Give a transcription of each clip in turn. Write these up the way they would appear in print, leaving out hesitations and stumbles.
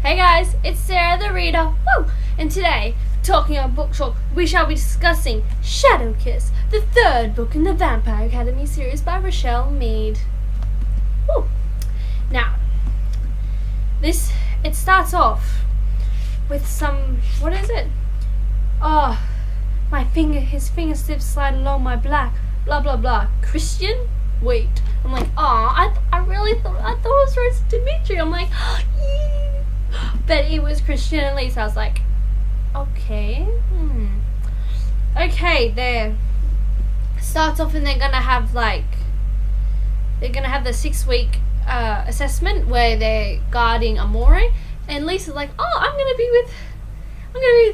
Hey guys, it's Sarah the Reader. Woo! And today, talking on Book Talk, we shall be discussing Shadow Kiss, the third book in the Vampire Academy series by Richelle Mead. Woo! Now, it starts off with some, what is it? Oh, his fingertips slide along my black, blah blah blah. Christian? Wait. I'm like, I thought it was Rose Dimitri. I'm like, yeah. But it was Christian and Lisa. I was like, okay. Okay, there. Starts off and they're gonna have the 6-week assessment where they're guarding Amore, and Lisa's like, I'm gonna be with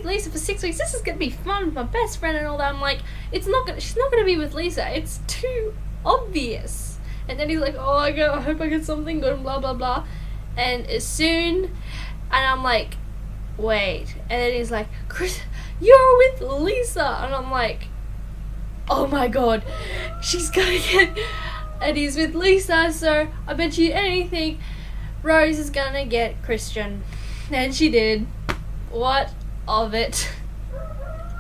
Lisa for 6 weeks. This is gonna be fun with my best friend and all that. I'm like, she's not gonna be with Lisa. It's too obvious. And then he's like, I hope I get something good, blah blah blah. And I'm like, wait. And then he's like, Chris, you're with Lisa. And I'm like, oh my god, she's gonna get. And he's with Lisa, so I bet you anything, Rose is gonna get Christian. And she did. What of it?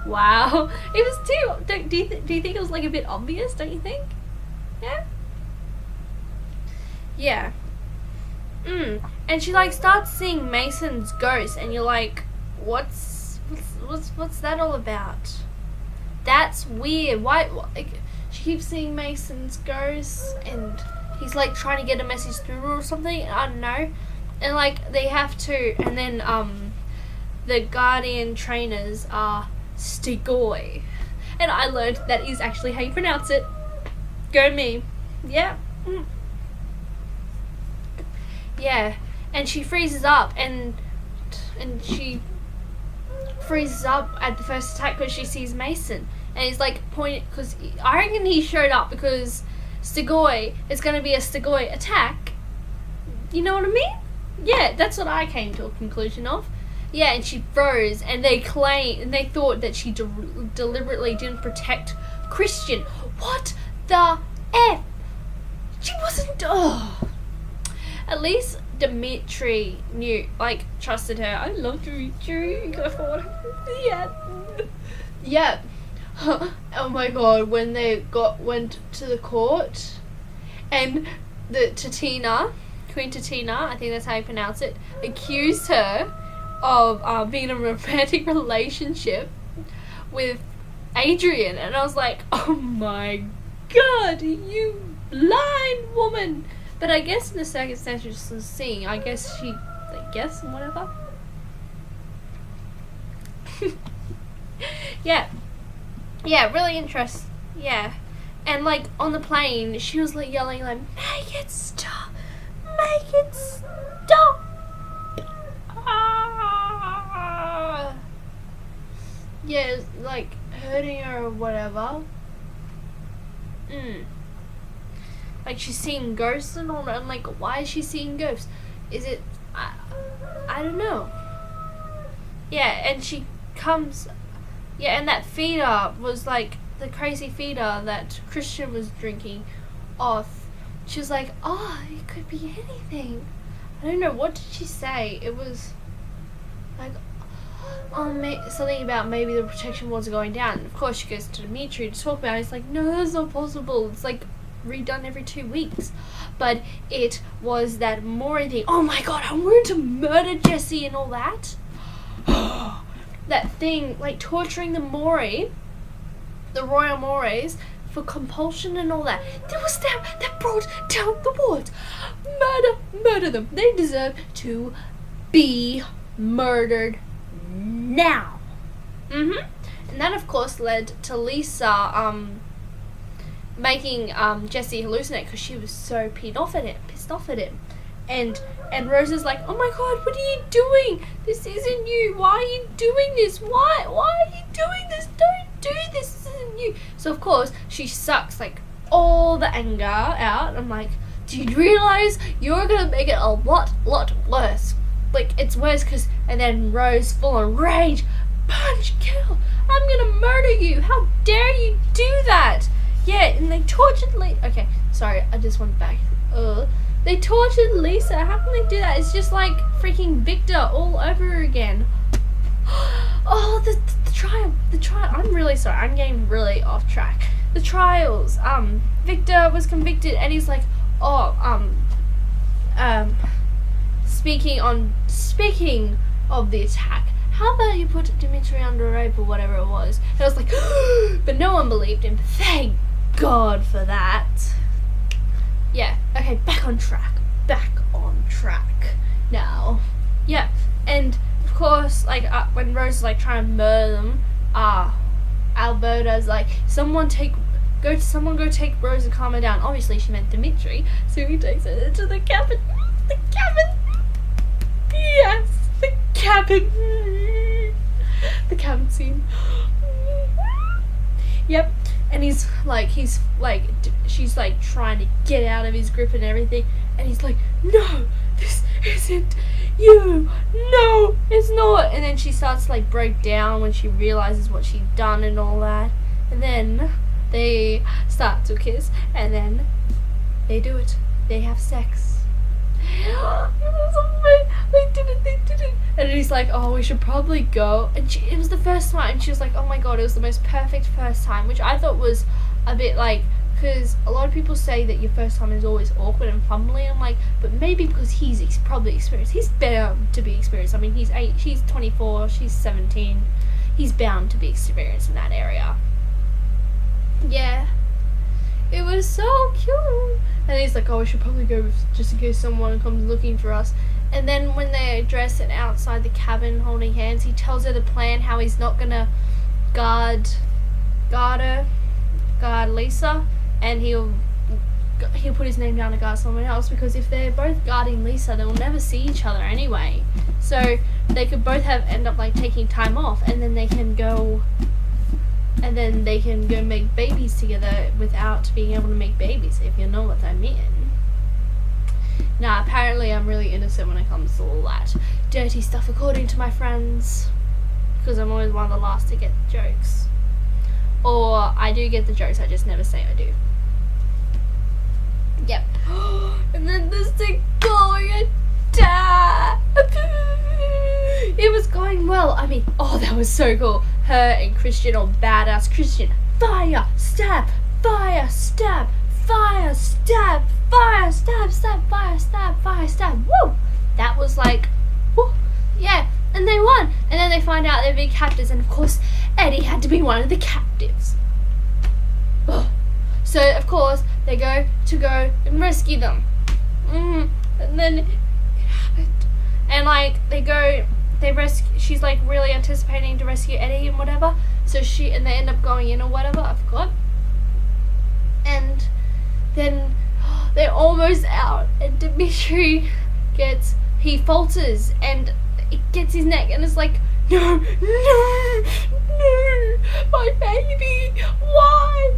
Wow. It was too. Do you think it was like a bit obvious? Don't you think? Yeah. Yeah. And she starts seeing Mason's ghost, and you're like, what's that all about? That's weird. Why she keeps seeing Mason's ghost, and he's trying to get a message through or something. I don't know. And they have to, and then the guardian trainers are Stigoi, and I learned that is actually how you pronounce it. Go me. Yeah. Yeah, and she freezes up, and she freezes up at the first attack because she sees Mason, and he's pointing, because I reckon he showed up because Stigoi is going to be a Stigoi attack. You know what I mean? Yeah, that's what I came to a conclusion of. Yeah, and she froze, and they thought that she deliberately didn't protect Christian. What the F? She wasn't. At least Dimitri trusted her. I love Dimitri. Go for it. Yeah. Oh my god, when they went to the court, and Queen Tatina, I think that's how you pronounce it, accused her of being in a romantic relationship with Adrian, and I was like, oh my god, you blind woman. But I guess in the circumstances of seeing, I guess she, whatever. Yeah, really interesting. Yeah, and on the plane, she was yelling make it stop, make it stop. Ah. Yeah, hurting her or whatever. She's seeing ghosts and all that. I'm like, why is she seeing ghosts? Is it... I don't know. Yeah, and she comes... Yeah, and that feeder was the crazy feeder that Christian was drinking off. She was like, it could be anything. I don't know, what did she say? It was something about maybe the protection walls are going down. And of course, she goes to Dimitri to talk about it. He's like, no, that's not possible. It's redone every 2 weeks. But it was that Maury thing. Oh my god, I wanted to murder Jesse and all that. That thing, torturing the Royal Mores for compulsion and all that. There was that brought down the wards. Murder them. They deserve to be murdered now. And that of course led to Lisa making Jesse hallucinate because she was so pissed off at him. And Rose is like, oh my god, what are you doing? This isn't you. Why are you doing this? Why are you doing this? Don't do this. This isn't you. So of course she sucks all the anger out. I'm like, do you realize you're gonna make it a lot worse? It's worse because, and then Rose full of rage, punch, kill. I'm gonna murder you. How dare you do that? Yeah, and they tortured Okay, sorry, I just went back. They tortured Lisa. How can they do that? It's just like freaking Victor all over again. Oh, the trial. The trial. I'm really sorry. I'm getting really off track. The trials. Victor was convicted, and he's like, speaking of the attack, how about you put Dimitri under rape or whatever it was? And I was like, but no one believed him. Thank God for that. Yeah, okay, back on track now. Yeah, and of course, like, when Rose is like trying to murder them, Alberta's like, someone go take Rose and calm her down. Obviously she meant Dimitri, so he takes her to the cabin. Yes, the cabin scene. Yep. And she's like trying to get out of his grip and everything, and he's like, no, this isn't you, no, it's not. And then she starts to like break down when she realizes what she'd done and all that, and then they start to kiss, and then they do it, they have sex. They did it. And he's like, oh, we should probably go. And it was the first time. She was like, oh my god, it was the most perfect first time, which I thought was a bit like, because a lot of people say that your first time is always awkward and fumbly. I'm like, but maybe because he's probably experienced. He's bound to be experienced. I mean, she's 24, she's 17. He's bound to be experienced in that area. Yeah. It was so cute. And he's like, oh, we should probably go just in case someone comes looking for us. And then when they're dressed and outside the cabin holding hands, he tells her the plan, how he's not gonna guard Lisa, and he'll put his name down to guard someone else, because if they're both guarding Lisa, they'll never see each other anyway. So they could both end up like taking time off, and then they can go make babies together without being able to make babies, if you know what I mean. Now, apparently I'm really innocent when it comes to all that dirty stuff, according to my friends, because I'm always one of the last to get the jokes. Or I do get the jokes, I just never say I do. Yep. And then this thing going attack. It was going well. I mean, oh, that was so cool. Her and Christian, or badass Christian, fire, stab, fire, stab, fire, stab, fire, stab, stab, fire, stab, fire, stab. Woo! That was like, woo, yeah. And they won. And then they find out they're big captives, and of course, Eddie had to be one of the captives. Oh. So of course they go and rescue them. And then it happened. And like she's like really anticipating to rescue Eddie and whatever. So they end up going in or whatever, I forgot. And then they're almost out, and Dimitri he falters, and it gets his neck, and it's like, no, my baby, why?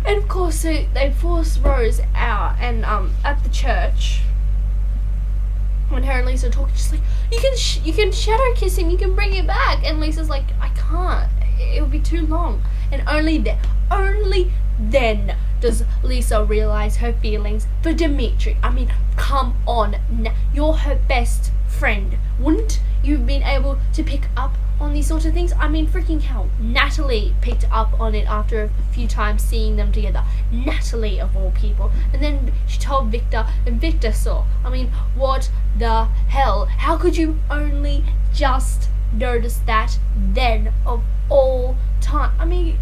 And of course, so they force Rose out, and at the church, when her and Lisa are talking, she's like, you can shadow kiss him, you can bring it back, and Lisa's like, I can't, it would be too long. And only then does Lisa realize her feelings for Dimitri. I mean, come on, you're her best friend. Wouldn't you have been able to pick up on these sorts of things? I mean, freaking hell, Natalie picked up on it after a few times seeing them together. Natalie, of all people. And then she told Victor, and Victor saw. I mean, what the hell? How could you only just notice that then, of all time? I mean,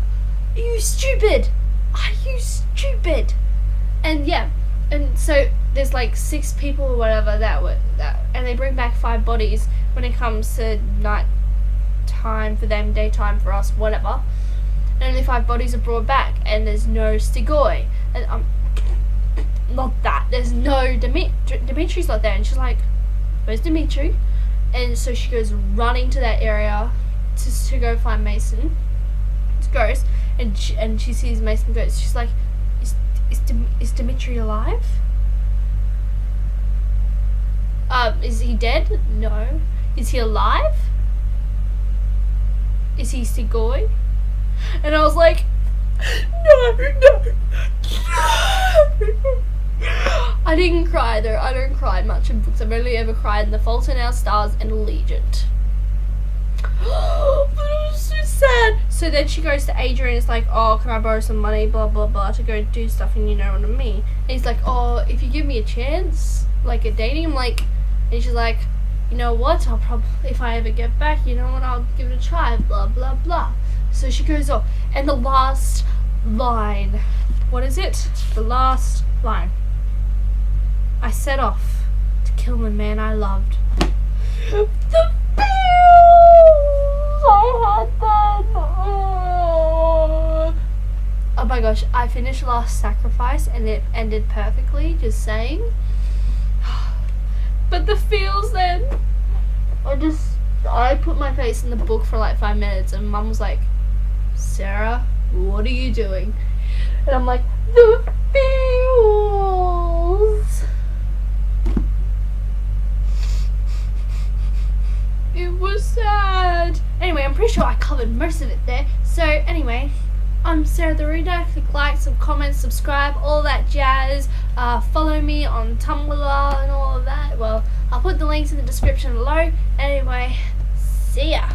are you stupid? Are you stupid? And yeah, and so there's like 6 people or whatever and they bring back 5 bodies when it comes to night time for them, daytime for us, whatever. And only 5 bodies are brought back, and there's no Stigoi, and not that there's no Dimitri's not there, and she's like, where's Dimitri? And so she goes running to that area to go find Mason. It's gross. And she sees Mason goes. She's like, is Dimitri alive? Is he dead? No. Is he alive? Is he Stigoi? And I was like, no, I didn't cry though. I don't cry much in books. I've only ever cried in The Fault in Our Stars and Allegiant. But it was so sad. So then she goes to Adrian and it's like, oh, can I borrow some money, blah blah blah, to go do stuff, and you know what I mean. And he's like, oh, if you give me a chance, like a dating, I'm like, and she's like, you know what, I'll probably, if I ever get back, you know what, I'll give it a try, blah blah blah. So she goes off, and the last line, what is it? The last line. I set off to kill the man I loved. The feels I had then. Oh my gosh, I finished Last Sacrifice and it ended perfectly, just saying. But the feels then, I put my face in the book for like 5 minutes and Mum was like, Sarah, what are you doing? And I'm like, the feels. It was sad. Anyway, I'm pretty sure I covered most of it there. So anyway, I'm Sarah the Reader. Click like, comment, subscribe, all that jazz. Follow me on Tumblr and all of that. Well, I'll put the links in the description below. Anyway, see ya.